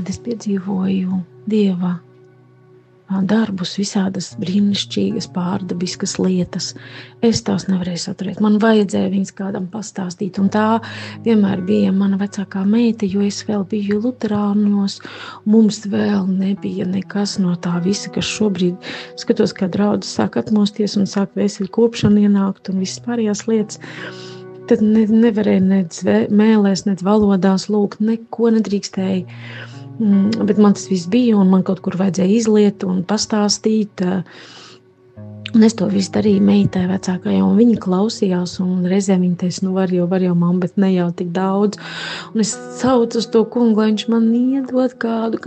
kad es piedzīvoju Dieva darbus, visādas brīnišķīgas, pārdabiskas lietas. Es tās nevarēju saturēt. Man vajadzēja viņas kādam pastāstīt, un tā vienmēr bija mana vecākā meita, jo es vēl biju luterānos. Mums vēl nebija nekas no tā visa, kas šobrīd skatos, kā draudzes sāk atmosties un sāk vēseļu kopšana ienākt un visas pārējās lietas. Tad nevarēja nec mēlēs, nec valodās lūgt, neko nedrīkstēja. Bet man tas viss bija, un man kaut kur vajadzēja izliet un pastāstīt. Un es to visu darīju meitai vecākajai, un viņa klausījās, un reizēm viņa teica, var jau mamma, bet ne jau tik daudz. Un es saucu uz to kungu, lai viņš man iedod kādu,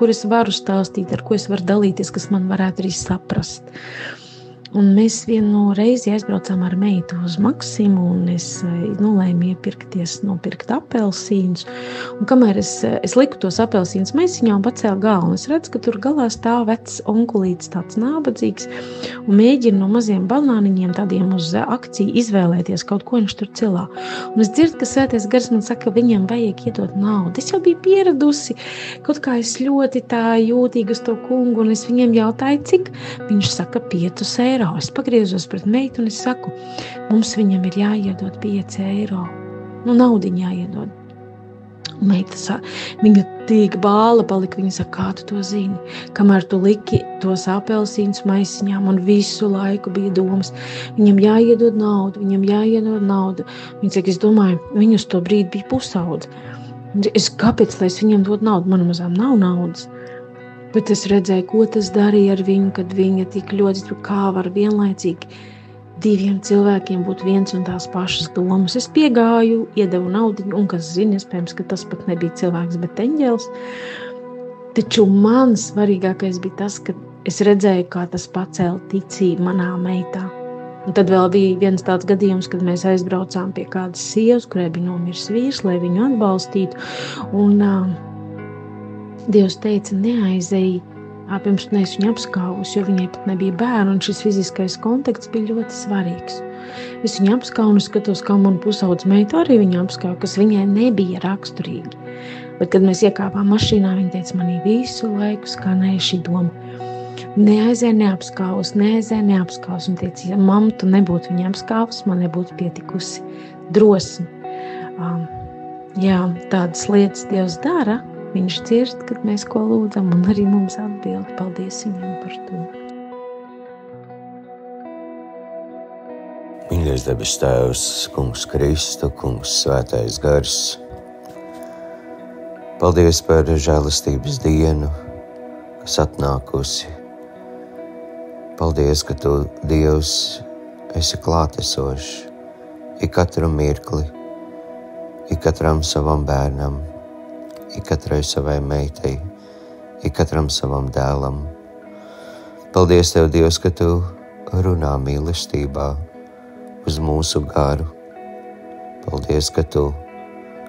kur es varu stāstīt, ar ko es varu dalīties, kas man varētu arī saprast. Un mēs vienu reizi aizbraucām ar meitu uz Maksimu, un es nolēmu nopirkt apelsīnus. Un kamēr es liku tos apelsīnus maisiņā un pacēlu galvu, es redzu, ka tur galā stāv vecs onkulītis, tāds nabadzīgs, un mēģina no maziem banāniņiem tādiem uz akciju izvēlēties kaut ko viņš tur cilā. Un es dzirdu, ka Svētais Gars man saka, ka viņam vajag iedot naudu. Es jau biju pieradusi, kaut kā es ļoti tā jūtīgi uz to kungu, un es viņiem jautāju, cik. Viņš saka 5 eiro. Es pagriezos pret meitu un es saku, mums viņam ir jāiedod 5 eiro. Naudiņu jāiedod. Meita, viņa tīk bāla palika, viņa saka, kā tu to zini? Kamēr tu liki tos apelsīnus maisiņā, man visu laiku bija domas, viņam jāiedod naudu. Viņa saka, es domāju, viņa uz to brīdi bija pusaudze. Kāpēc, lai es viņam dod naudu? Man mazām nav naudas. Bet es redzēju, ko tas darīja ar viņu, kad viņa tik ļoti, kā var vienlaicīgi 2 cilvēkiem būt viens un tās pašas domas. Es piegāju, iedevu naudiņu, un kas zina, iespējams, ka tas pat nebija cilvēks, bet eņģelis. Taču man svarīgākais bija tas, ka es redzēju, kā tas pacēla ticību manā meitā. Un tad vēl bija viens tāds gadījums, kad mēs aizbraucām pie kādas sievas, kurai bija nomiris vīrs, lai viņu atbalstītu. Un Dievs teica, neaizēji, pirms tu neesi viņu apskāvusi, jo viņai pat nebija bērnu, un šis fiziskais kontakts bija ļoti svarīgs. Es viņu apskāvu un skatos, kā man pusaudzes meita arī viņu apskāvu, kas viņai nebija raksturīgi. Bet, kad mēs iekāpām mašīnā, viņa teica, manī visu laiku skanēja šī doma. Neaizēja neapskāvus. Un teica, ja mamma tu nebūtu viņu apskāvus, man nebūtu pietikusi drosmi. Jā, tādas lietas Dievs dara. Viņš dzird, kad mēs ko lūdzam, un arī mums atbild. Paldies viņam par to. Mīļais debes Tēvs, Kungs Kristu, Kungs Svētais Gars. Paldies par žēlastības dienu, kas atnākusi. Paldies, ka Tu, Dievs, esi klātesošs ik katru mirkli, ik katram savam bērnam, ik katrai savai meitai, ik katram savam dēlam. Paldies Tev, Dievs, ka Tu runā mīlestībā uz mūsu garu. Paldies, ka Tu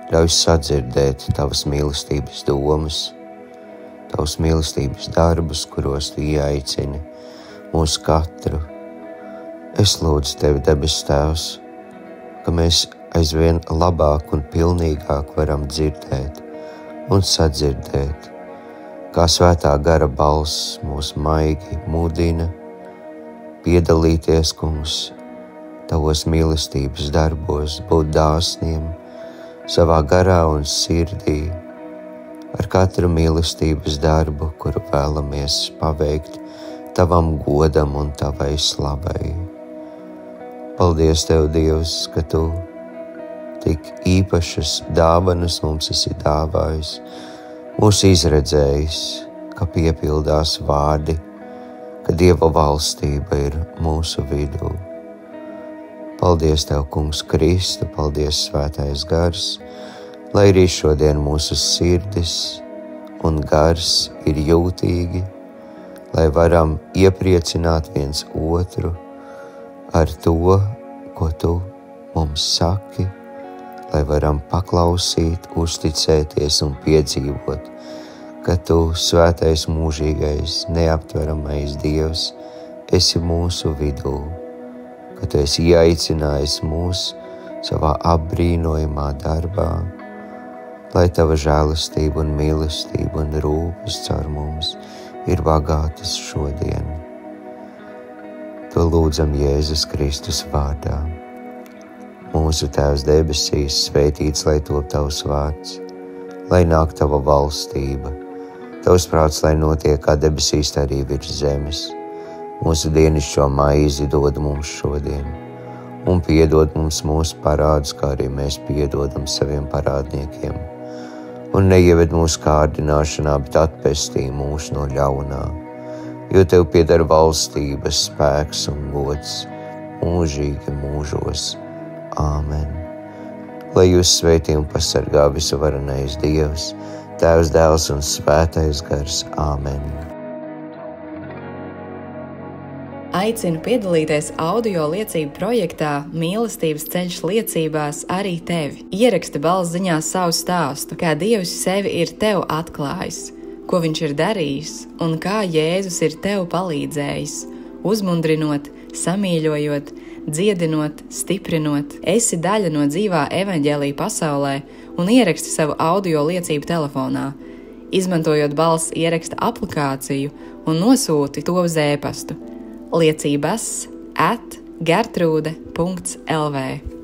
ļauj sadzirdēt Tavas mīlestības domas, Tavas mīlestības darbus, kuros Tu ieaicini mūs katru. Es lūdzu Tevi, debes Tēvs, ka mēs aizvien labāk un pilnīgāk varam dzirdēt un sadzirdēt, kā Svētā Gara balss mūs maigi mudina piedalīties, Kungs, Tavos mīlestības darbos, būt dāsniem savā garā un sirdī ar katru mīlestības darbu, kuru vēlamies paveikt Tavam godam un Tavai slavai. Paldies Tev, Dievs, ka Tu tik īpašas dāvanas mums esi dāvājis, mūs izredzējis, ka piepildās vārdi, ka Dieva valstība ir mūsu vidū. Paldies Tev, Kungs Kristu, paldies Svētais Gars, lai arī šodien mūsu sirdis un gars ir jūtīgi, lai varam iepriecināt viens otru ar to, ko Tu mums saki, lai varam paklausīt, uzticēties un piedzīvot, ka Tu, svētais mūžīgais, neaptveramais Dievs, esi mūsu vidū, ka Tu esi ieaicinājis mūs savā apbrīnojamā darbā, lai Tava žēlastība un mīlestība un rūpes caur mums ir bagātas šodien. To lūdzam Jēzus Kristus vārdā. Mūsu Tēvs debesīs, svētīts lai top Tavs vārds, lai nāk Tava valstība, Tavs prāts, lai notiek kā debesīs, tā arī virs zemes. Mūsu dienascho maizi dod mums šodien, un piedod mums mūsu parādus, kā arī mēs piedodam saviem parādniekiem. Un neieved mūsu kārdināšanā, bet atpestī mūs no ļaunā, jo Tev pieder valstība, spēks un gods mūžīgi mūžos. Āmen. Lai jūs svētī un pasargā visuvarenais Dievs, Tēvs, Dēls un Svētais Gars. Āmen. Aicinu piedalīties audio liecību projektā Mīlestības ceļš liecībās arī tevi. Ieraksti balss ziņā savu stāstu, kā Dievs sevi ir tev atklājis, ko Viņš ir darījis un kā Jēzus ir tev palīdzējis, uzmundrinot, samīļojot, dziedinot, stiprinot. Esi daļa no dzīvā evaņģēlija pasaulē un ieraksti savu audio liecību telefonā, izmantojot balss ieraksta aplikāciju un nosūti to uz e-pastu liecības@gertrude.lv.